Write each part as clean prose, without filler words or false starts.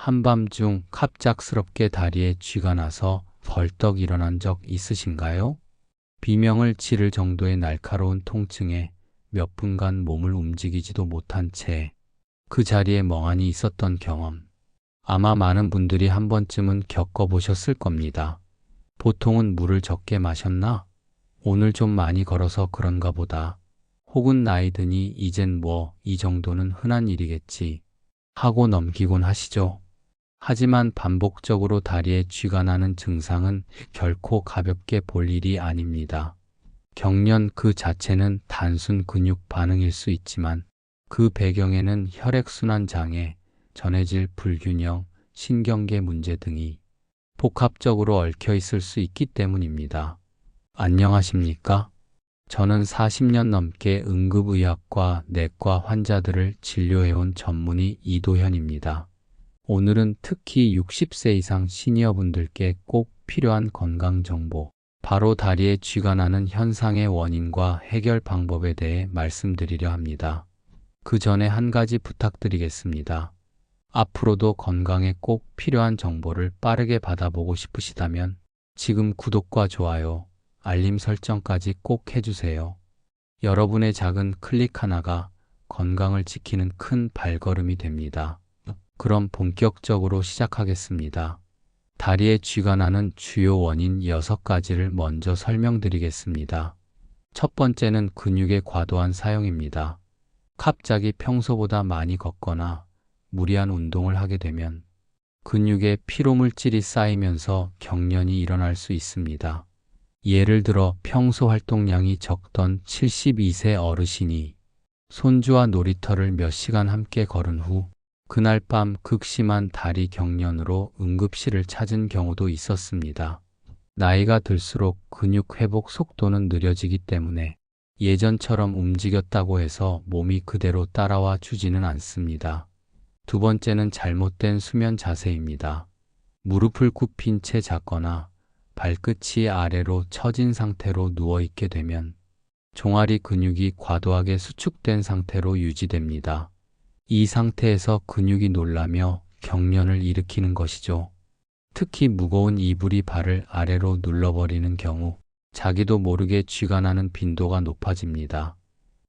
한밤중 갑작스럽게 다리에 쥐가 나서 벌떡 일어난 적 있으신가요? 비명을 지를 정도의 날카로운 통증에 몇 분간 몸을 움직이지도 못한 채 그 자리에 멍하니 있었던 경험. 아마 많은 분들이 한 번쯤은 겪어보셨을 겁니다. 보통은 물을 적게 마셨나? 오늘 좀 많이 걸어서 그런가 보다. 혹은 나이 드니 이젠 뭐 이 정도는 흔한 일이겠지 하고 넘기곤 하시죠. 하지만 반복적으로 다리에 쥐가 나는 증상은 결코 가볍게 볼 일이 아닙니다. 경련 그 자체는 단순 근육 반응일 수 있지만 그 배경에는 혈액순환 장애, 전해질 불균형, 신경계 문제 등이 복합적으로 얽혀 있을 수 있기 때문입니다. 안녕하십니까? 저는 40년 넘게 응급의학과 내과 환자들을 진료해온 전문의 이도현입니다. 오늘은 특히 60세 이상 시니어분들께 꼭 필요한 건강정보, 바로 다리에 쥐가 나는 현상의 원인과 해결 방법에 대해 말씀드리려 합니다. 그 전에 한 가지 부탁드리겠습니다. 앞으로도 건강에 꼭 필요한 정보를 빠르게 받아보고 싶으시다면 지금 구독과 좋아요, 알림 설정까지 꼭 해주세요. 여러분의 작은 클릭 하나가 건강을 지키는 큰 발걸음이 됩니다. 그럼 본격적으로 시작하겠습니다. 다리에 쥐가 나는 주요 원인 6가지를 먼저 설명드리겠습니다. 첫 번째는 근육의 과도한 사용입니다. 갑자기 평소보다 많이 걷거나 무리한 운동을 하게 되면 근육에 피로물질이 쌓이면서 경련이 일어날 수 있습니다. 예를 들어 평소 활동량이 적던 72세 어르신이 손주와 놀이터를 몇 시간 함께 걸은 후 그날 밤 극심한 다리 경련으로 응급실을 찾은 경우도 있었습니다. 나이가 들수록 근육 회복 속도는 느려지기 때문에 예전처럼 움직였다고 해서 몸이 그대로 따라와 주지는 않습니다. 두 번째는 잘못된 수면 자세입니다. 무릎을 굽힌 채 잤거나 발끝이 아래로 처진 상태로 누워있게 되면 종아리 근육이 과도하게 수축된 상태로 유지됩니다. 이 상태에서 근육이 놀라며 경련을 일으키는 것이죠. 특히 무거운 이불이 발을 아래로 눌러버리는 경우 자기도 모르게 쥐가 나는 빈도가 높아집니다.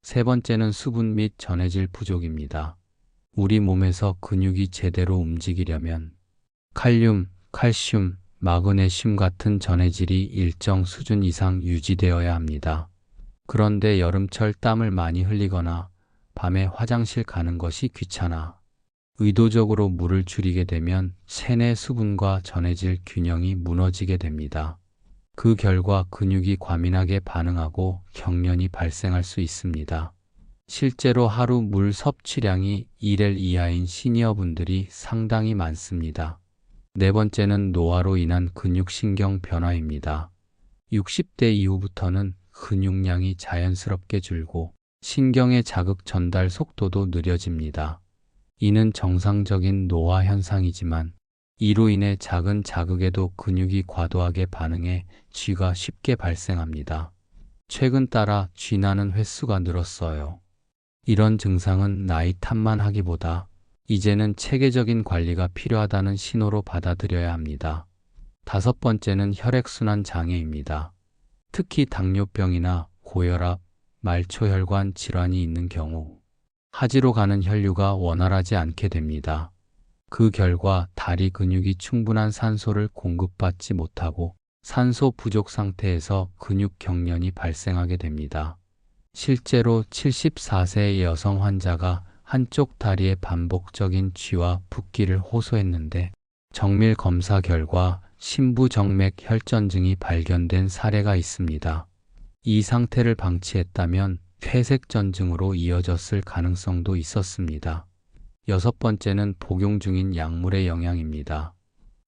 세 번째는 수분 및 전해질 부족입니다. 우리 몸에서 근육이 제대로 움직이려면 칼륨, 칼슘, 마그네슘 같은 전해질이 일정 수준 이상 유지되어야 합니다. 그런데 여름철 땀을 많이 흘리거나 밤에 화장실 가는 것이 귀찮아 의도적으로 물을 줄이게 되면 체내 수분과 전해질 균형이 무너지게 됩니다. 그 결과 근육이 과민하게 반응하고 경련이 발생할 수 있습니다. 실제로 하루 물 섭취량이 1L 이하인 시니어분들이 상당히 많습니다. 네 번째는 노화로 인한 근육신경 변화입니다. 60대 이후부터는 근육량이 자연스럽게 줄고 신경의 자극 전달 속도도 느려집니다. 이는 정상적인 노화 현상이지만 이로 인해 작은 자극에도 근육이 과도하게 반응해 쥐가 쉽게 발생합니다. 최근 따라 쥐 나는 횟수가 늘었어요. 이런 증상은 나이 탓만 하기보다 이제는 체계적인 관리가 필요하다는 신호로 받아들여야 합니다. 다섯 번째는 혈액순환 장애입니다. 특히 당뇨병이나 고혈압, 말초혈관 질환이 있는 경우 하지로 가는 혈류가 원활하지 않게 됩니다. 그 결과 다리 근육이 충분한 산소를 공급받지 못하고 산소 부족 상태에서 근육 경련이 발생하게 됩니다. 실제로 74세의 여성 환자가 한쪽 다리에 반복적인 쥐와 붓기를 호소했는데 정밀 검사 결과 심부정맥 혈전증이 발견된 사례가 있습니다. 이 상태를 방치했다면 퇴색전증으로 이어졌을 가능성도 있었습니다. 여섯 번째는 복용 중인 약물의 영향입니다.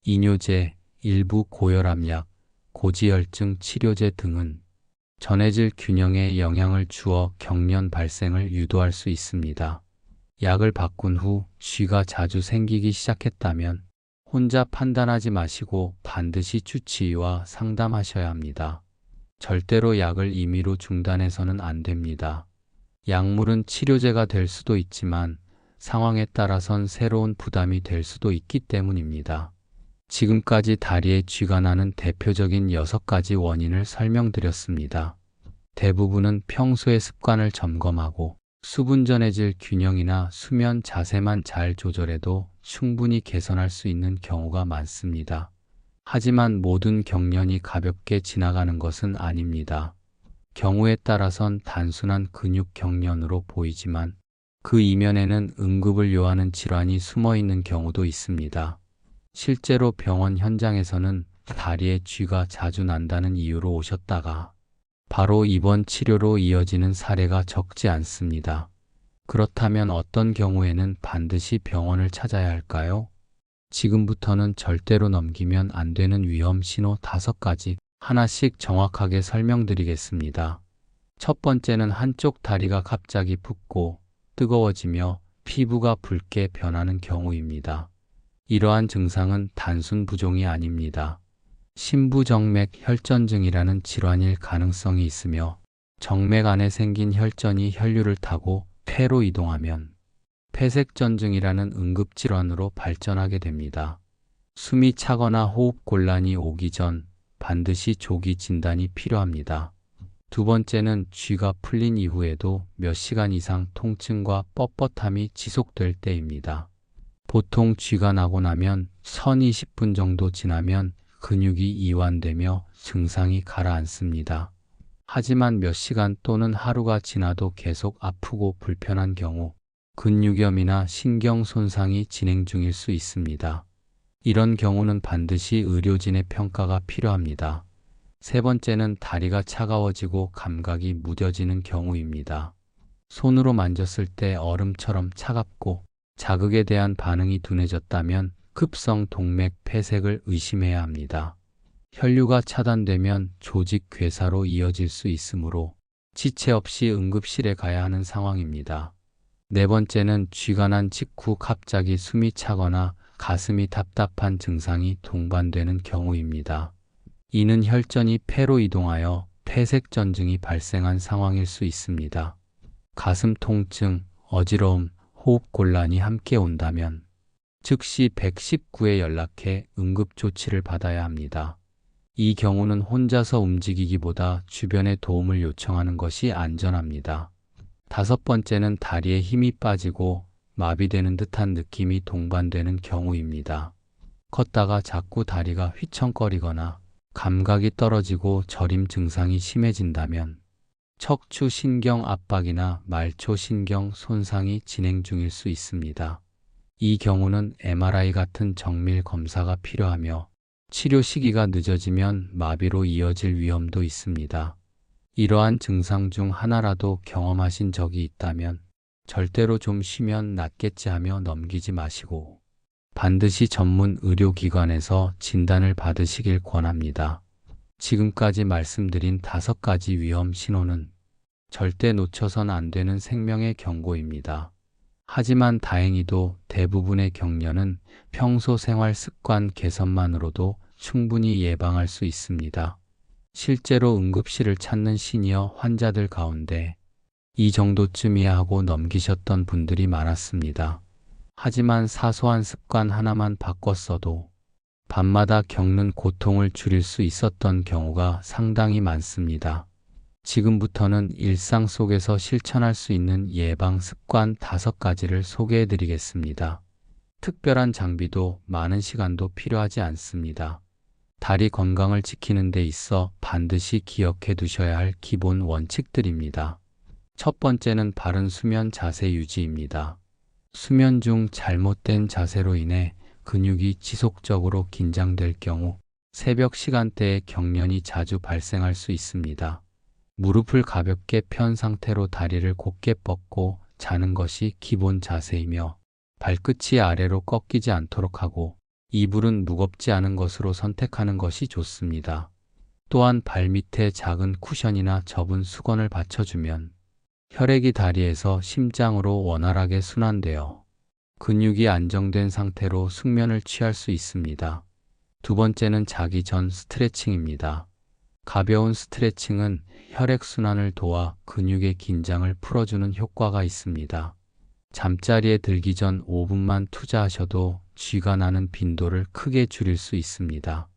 이뇨제, 일부 고혈압약, 고지혈증 치료제 등은 전해질 균형에 영향을 주어 경련 발생을 유도할 수 있습니다. 약을 바꾼 후 쥐가 자주 생기기 시작했다면 혼자 판단하지 마시고 반드시 주치의와 상담하셔야 합니다. 절대로 약을 임의로 중단해서는 안 됩니다. 약물은 치료제가 될 수도 있지만 상황에 따라선 새로운 부담이 될 수도 있기 때문입니다. 지금까지 다리에 쥐가 나는 대표적인 6가지 원인을 설명드렸습니다. 대부분은 평소의 습관을 점검하고 수분 전해질 균형이나 수면 자세만 잘 조절해도 충분히 개선할 수 있는 경우가 많습니다. 하지만 모든 경련이 가볍게 지나가는 것은 아닙니다. 경우에 따라선 단순한 근육 경련으로 보이지만 그 이면에는 응급을 요하는 질환이 숨어 있는 경우도 있습니다. 실제로 병원 현장에서는 다리에 쥐가 자주 난다는 이유로 오셨다가 바로 입원 치료로 이어지는 사례가 적지 않습니다. 그렇다면 어떤 경우에는 반드시 병원을 찾아야 할까요? 지금부터는 절대로 넘기면 안 되는 위험 신호 5가지 하나씩 정확하게 설명드리겠습니다. 첫 번째는 한쪽 다리가 갑자기 붓고 뜨거워지며 피부가 붉게 변하는 경우입니다. 이러한 증상은 단순 부종이 아닙니다. 심부정맥 혈전증이라는 질환일 가능성이 있으며 정맥 안에 생긴 혈전이 혈류를 타고 폐로 이동하면 폐색전증이라는 응급질환으로 발전하게 됩니다. 숨이 차거나 호흡 곤란이 오기 전 반드시 조기 진단이 필요합니다. 두 번째는 쥐가 풀린 이후에도 몇 시간 이상 통증과 뻣뻣함이 지속될 때입니다. 보통 쥐가 나고 나면 20분 정도 지나면 근육이 이완되며 증상이 가라앉습니다. 하지만 몇 시간 또는 하루가 지나도 계속 아프고 불편한 경우 근육염이나 신경 손상이 진행 중일 수 있습니다. 이런 경우는 반드시 의료진의 평가가 필요합니다. 세 번째는 다리가 차가워지고 감각이 무뎌지는 경우입니다. 손으로 만졌을 때 얼음처럼 차갑고 자극에 대한 반응이 둔해졌다면 급성 동맥 폐색을 의심해야 합니다. 혈류가 차단되면 조직 괴사로 이어질 수 있으므로 지체 없이 응급실에 가야 하는 상황입니다. 네 번째는 쥐가 난 직후 갑자기 숨이 차거나 가슴이 답답한 증상이 동반되는 경우입니다. 이는 혈전이 폐로 이동하여 폐색전증이 발생한 상황일 수 있습니다. 가슴 통증, 어지러움, 호흡 곤란이 함께 온다면 즉시 119에 연락해 응급조치를 받아야 합니다. 이 경우는 혼자서 움직이기보다 주변의 도움을 요청하는 것이 안전합니다. 다섯 번째는 다리에 힘이 빠지고 마비되는 듯한 느낌이 동반되는 경우입니다. 걷다가 자꾸 다리가 휘청거리거나 감각이 떨어지고 저림 증상이 심해진다면 척추 신경 압박이나 말초 신경 손상이 진행 중일 수 있습니다. 이 경우는 MRI 같은 정밀 검사가 필요하며 치료 시기가 늦어지면 마비로 이어질 위험도 있습니다. 이러한 증상 중 하나라도 경험하신 적이 있다면 절대로 좀 쉬면 낫겠지 하며 넘기지 마시고 반드시 전문 의료기관에서 진단을 받으시길 권합니다. 지금까지 말씀드린 5가지 위험 신호는 절대 놓쳐선 안 되는 생명의 경고입니다. 하지만 다행히도 대부분의 경련은 평소 생활 습관 개선만으로도 충분히 예방할 수 있습니다. 실제로 응급실을 찾는 시니어 환자들 가운데 이 정도쯤이야 하고 넘기셨던 분들이 많았습니다. 하지만 사소한 습관 하나만 바꿨어도 밤마다 겪는 고통을 줄일 수 있었던 경우가 상당히 많습니다. 지금부터는 일상 속에서 실천할 수 있는 예방 습관 5가지를 소개해 드리겠습니다. 특별한 장비도 많은 시간도 필요하지 않습니다. 다리 건강을 지키는 데 있어 반드시 기억해 두셔야 할 기본 원칙들입니다. 첫 번째는 바른 수면 자세 유지입니다. 수면 중 잘못된 자세로 인해 근육이 지속적으로 긴장될 경우 새벽 시간대에 경련이 자주 발생할 수 있습니다. 무릎을 가볍게 편 상태로 다리를 곧게 뻗고 자는 것이 기본 자세이며 발끝이 아래로 꺾이지 않도록 하고 이불은 무겁지 않은 것으로 선택하는 것이 좋습니다. 또한 발밑에 작은 쿠션이나 접은 수건을 받쳐주면 혈액이 다리에서 심장으로 원활하게 순환되어 근육이 안정된 상태로 숙면을 취할 수 있습니다. 두 번째는 자기 전 스트레칭입니다. 가벼운 스트레칭은 혈액순환을 도와 근육의 긴장을 풀어주는 효과가 있습니다. 잠자리에 들기 전 5분만 투자하셔도 쥐가 나는 빈도를 크게 줄일 수 있습니다.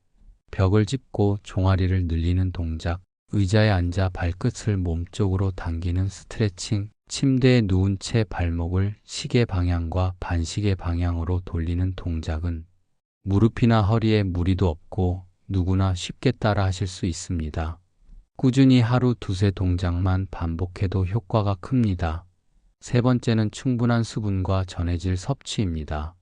벽을 짚고 종아리를 늘리는 동작, 의자에 앉아 발끝을 몸쪽으로 당기는 스트레칭, 침대에 누운 채 발목을 시계 방향과 반시계 방향으로 돌리는 동작은 무릎이나 허리에 무리도 없고 누구나 쉽게 따라 하실 수 있습니다. 꾸준히 하루 두세 동작만 반복해도 효과가 큽니다. 세 번째는 충분한 수분과 전해질 섭취입니다.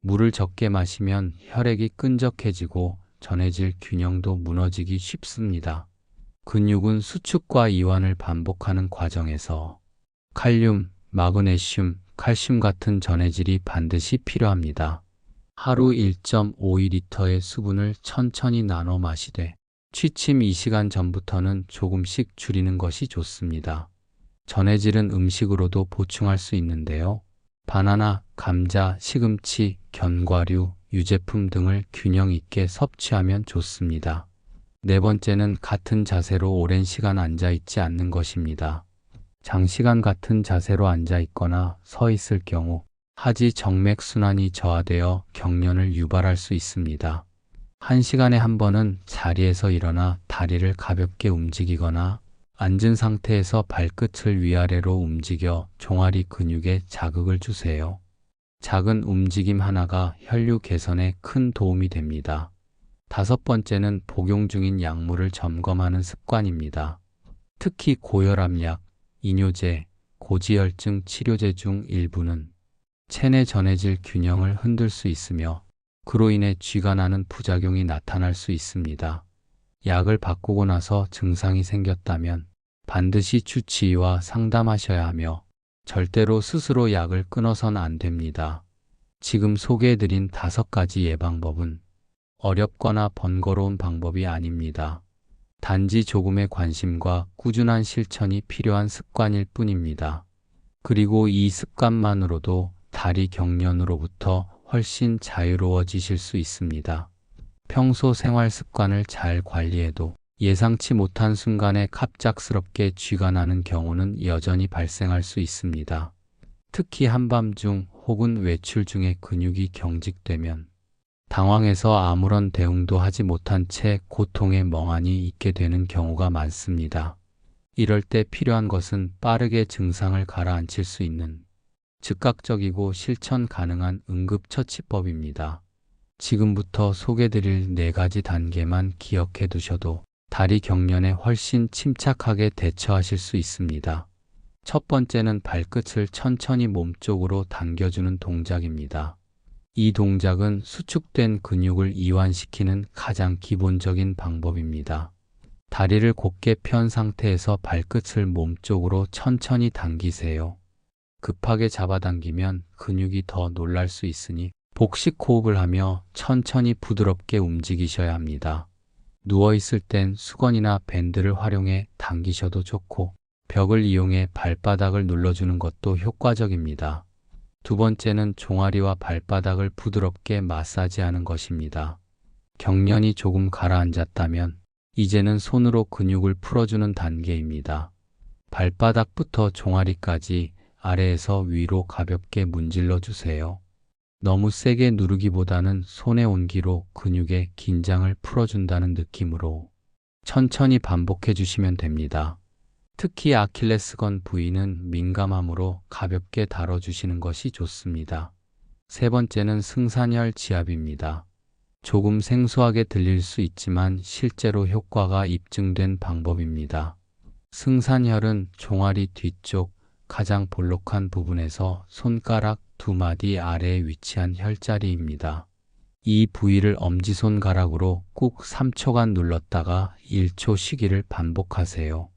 물을 적게 마시면 혈액이 끈적해지고 전해질 균형도 무너지기 쉽습니다. 근육은 수축과 이완을 반복하는 과정에서 칼륨, 마그네슘, 칼슘 같은 전해질이 반드시 필요합니다. 하루 1.52리터의 수분을 천천히 나눠 마시되 취침 2시간 전부터는 조금씩 줄이는 것이 좋습니다. 전해질은 음식으로도 보충할 수 있는데요. 바나나, 감자, 시금치, 견과류, 유제품 등을 균형 있게 섭취하면 좋습니다. 네 번째는 같은 자세로 오랜 시간 앉아 있지 않는 것입니다. 장시간 같은 자세로 앉아 있거나 서 있을 경우 하지 정맥순환이 저하되어 경련을 유발할 수 있습니다. 1시간에 한 번은 자리에서 일어나 다리를 가볍게 움직이거나 앉은 상태에서 발끝을 위아래로 움직여 종아리 근육에 자극을 주세요. 작은 움직임 하나가 혈류 개선에 큰 도움이 됩니다. 다섯 번째는 복용 중인 약물을 점검하는 습관입니다. 특히 고혈압약, 이뇨제, 고지혈증 치료제 중 일부는 체내 전해질 균형을 흔들 수 있으며 그로 인해 쥐가 나는 부작용이 나타날 수 있습니다. 약을 바꾸고 나서 증상이 생겼다면 반드시 주치의와 상담하셔야 하며 절대로 스스로 약을 끊어선 안 됩니다. 지금 소개해드린 5가지 예방법은 어렵거나 번거로운 방법이 아닙니다. 단지 조금의 관심과 꾸준한 실천이 필요한 습관일 뿐입니다. 그리고 이 습관만으로도 다리 경련으로부터 훨씬 자유로워지실 수 있습니다. 평소 생활 습관을 잘 관리해도 예상치 못한 순간에 갑작스럽게 쥐가 나는 경우는 여전히 발생할 수 있습니다. 특히 한밤중 혹은 외출 중에 근육이 경직되면 당황해서 아무런 대응도 하지 못한 채 고통에 멍하니 있게 되는 경우가 많습니다. 이럴 때 필요한 것은 빠르게 증상을 가라앉힐 수 있는 즉각적이고 실천 가능한 응급처치법입니다. 지금부터 소개드릴 4가지 단계만 기억해 두셔도 다리 경련에 훨씬 침착하게 대처하실 수 있습니다. 첫 번째는 발끝을 천천히 몸쪽으로 당겨주는 동작입니다. 이 동작은 수축된 근육을 이완시키는 가장 기본적인 방법입니다. 다리를 곧게 편 상태에서 발끝을 몸쪽으로 천천히 당기세요. 급하게 잡아당기면 근육이 더 놀랄 수 있으니 복식 호흡을 하며 천천히 부드럽게 움직이셔야 합니다. 누워있을 땐 수건이나 밴드를 활용해 당기셔도 좋고 벽을 이용해 발바닥을 눌러주는 것도 효과적입니다. 두 번째는 종아리와 발바닥을 부드럽게 마사지하는 것입니다. 경련이 조금 가라앉았다면 이제는 손으로 근육을 풀어주는 단계입니다. 발바닥부터 종아리까지 아래에서 위로 가볍게 문질러 주세요. 너무 세게 누르기보다는 손의 온기로 근육의 긴장을 풀어준다는 느낌으로 천천히 반복해 주시면 됩니다. 특히 아킬레스건 부위는 민감하므로 가볍게 다뤄주시는 것이 좋습니다. 세 번째는 승산혈 지압입니다. 조금 생소하게 들릴 수 있지만 실제로 효과가 입증된 방법입니다. 승산혈은 종아리 뒤쪽 가장 볼록한 부분에서 손가락 2마디 아래에 위치한 혈자리입니다. 이 부위를 엄지손가락으로 꾹 3초간 눌렀다가 1초 쉬기를 반복하세요.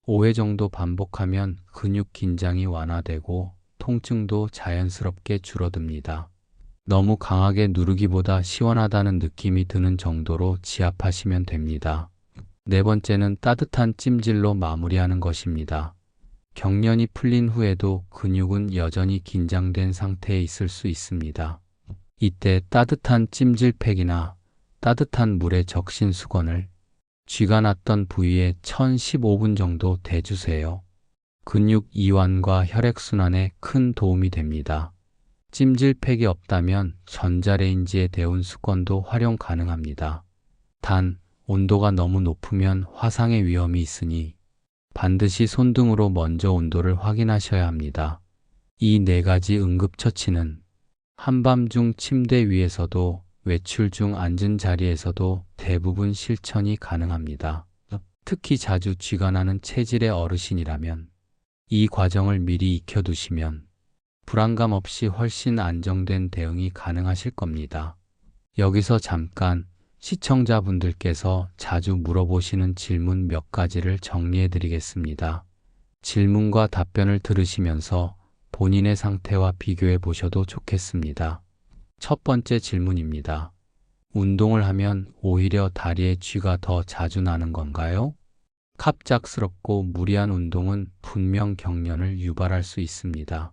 5회 정도 반복하면 근육 긴장이 완화되고 통증도 자연스럽게 줄어듭니다. 너무 강하게 누르기보다 시원하다는 느낌이 드는 정도로 지압하시면 됩니다. 네 번째는 따뜻한 찜질로 마무리하는 것입니다. 경련이 풀린 후에도 근육은 여전히 긴장된 상태에 있을 수 있습니다. 이때 따뜻한 찜질팩이나 따뜻한 물에 적신 수건을 쥐가 났던 부위에 1015분 정도 대주세요. 근육 이완과 혈액순환에 큰 도움이 됩니다. 찜질팩이 없다면 전자레인지에 데운 수건도 활용 가능합니다. 단, 온도가 너무 높으면 화상의 위험이 있으니 반드시 손등으로 먼저 온도를 확인하셔야 합니다. 이 네 가지 응급처치는 한밤중 침대 위에서도 외출 중 앉은 자리에서도 대부분 실천이 가능합니다. 특히 자주 쥐가 나는 체질의 어르신이라면 이 과정을 미리 익혀두시면 불안감 없이 훨씬 안정된 대응이 가능하실 겁니다. 여기서 잠깐 시청자분들께서 자주 물어보시는 질문 몇 가지를 정리해 드리겠습니다. 질문과 답변을 들으시면서 본인의 상태와 비교해 보셔도 좋겠습니다. 첫 번째 질문입니다. 운동을 하면 오히려 다리에 쥐가 더 자주 나는 건가요? 갑작스럽고 무리한 운동은 분명 경련을 유발할 수 있습니다.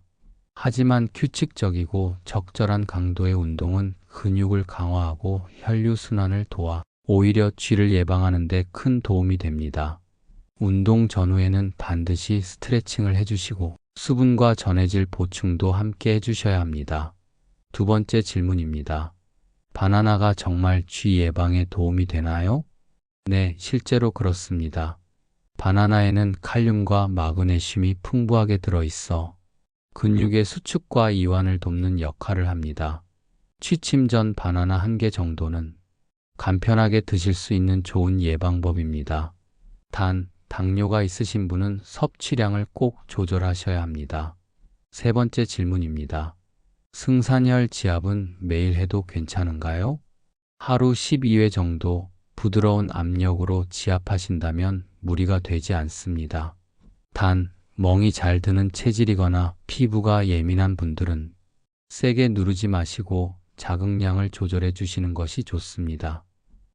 하지만 규칙적이고 적절한 강도의 운동은 근육을 강화하고 혈류순환을 도와 오히려 쥐를 예방하는 데 큰 도움이 됩니다. 운동 전후에는 반드시 스트레칭을 해주시고 수분과 전해질 보충도 함께 해주셔야 합니다. 두 번째 질문입니다. 바나나가 정말 쥐 예방에 도움이 되나요? 네, 실제로 그렇습니다. 바나나에는 칼륨과 마그네슘이 풍부하게 들어있어 근육의 수축과 이완을 돕는 역할을 합니다. 취침 전 바나나 한 개 정도는 간편하게 드실 수 있는 좋은 예방법입니다. 단, 당뇨가 있으신 분은 섭취량을 꼭 조절하셔야 합니다. 세 번째 질문입니다. 승산혈 지압은 매일 해도 괜찮은가요? 하루 12회 정도 부드러운 압력으로 지압하신다면 무리가 되지 않습니다. 단, 멍이 잘 드는 체질이거나 피부가 예민한 분들은 세게 누르지 마시고 자극량을 조절해 주시는 것이 좋습니다.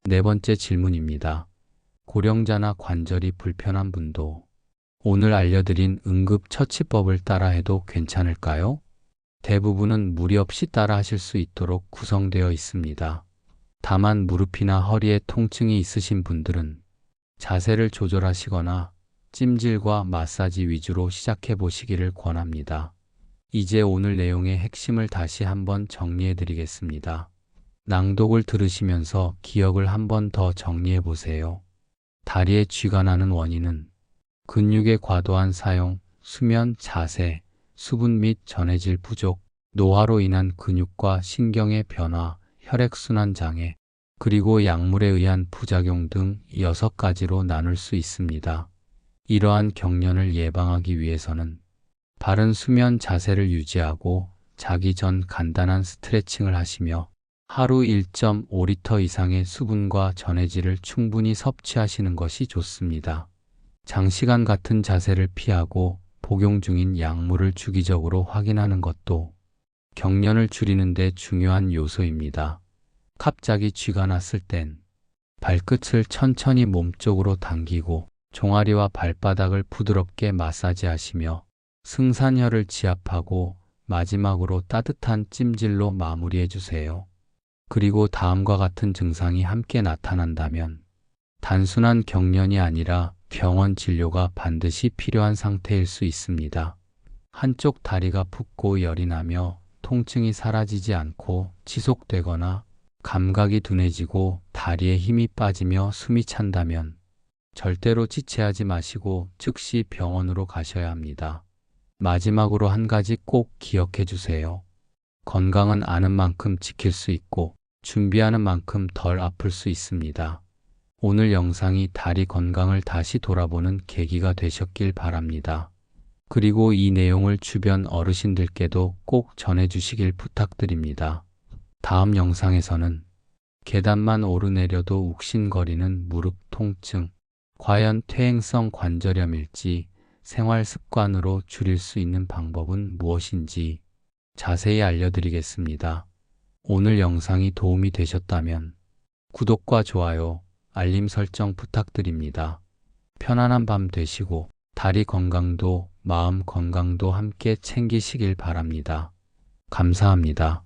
네 번째 질문입니다. 고령자나 관절이 불편한 분도 오늘 알려드린 응급처치법을 따라해도 괜찮을까요? 대부분은 무리 없이 따라하실 수 있도록 구성되어 있습니다. 다만 무릎이나 허리에 통증이 있으신 분들은 자세를 조절하시거나 찜질과 마사지 위주로 시작해 보시기를 권합니다. 이제 오늘 내용의 핵심을 다시 한번 정리해 드리겠습니다. 낭독을 들으시면서 기억을 한번 더 정리해 보세요. 다리에 쥐가 나는 원인은 근육의 과도한 사용, 수면, 자세, 수분 및 전해질 부족, 노화로 인한 근육과 신경의 변화, 혈액순환 장애, 그리고 약물에 의한 부작용 등 6가지로 나눌 수 있습니다. 이러한 경련을 예방하기 위해서는 바른 수면 자세를 유지하고 자기 전 간단한 스트레칭을 하시며 하루 1.5리터 이상의 수분과 전해질을 충분히 섭취하시는 것이 좋습니다. 장시간 같은 자세를 피하고 복용 중인 약물을 주기적으로 확인하는 것도 경련을 줄이는 데 중요한 요소입니다. 갑자기 쥐가 났을 땐 발끝을 천천히 몸쪽으로 당기고 종아리와 발바닥을 부드럽게 마사지하시며 승산혈을 지압하고 마지막으로 따뜻한 찜질로 마무리해 주세요. 그리고 다음과 같은 증상이 함께 나타난다면 단순한 경련이 아니라 병원 진료가 반드시 필요한 상태일 수 있습니다. 한쪽 다리가 붓고 열이 나며 통증이 사라지지 않고 지속되거나 감각이 둔해지고 다리에 힘이 빠지며 숨이 찬다면 절대로 지체하지 마시고 즉시 병원으로 가셔야 합니다. 마지막으로 한 가지 꼭 기억해 주세요. 건강은 아는 만큼 지킬 수 있고 준비하는 만큼 덜 아플 수 있습니다. 오늘 영상이 다리 건강을 다시 돌아보는 계기가 되셨길 바랍니다. 그리고 이 내용을 주변 어르신들께도 꼭 전해주시길 부탁드립니다. 다음 영상에서는 계단만 오르내려도 욱신거리는 무릎 통증, 과연 퇴행성 관절염일지 생활 습관으로 줄일 수 있는 방법은 무엇인지 자세히 알려드리겠습니다. 오늘 영상이 도움이 되셨다면 구독과 좋아요, 알림 설정 부탁드립니다. 편안한 밤 되시고 다리 건강도 마음 건강도 함께 챙기시길 바랍니다. 감사합니다.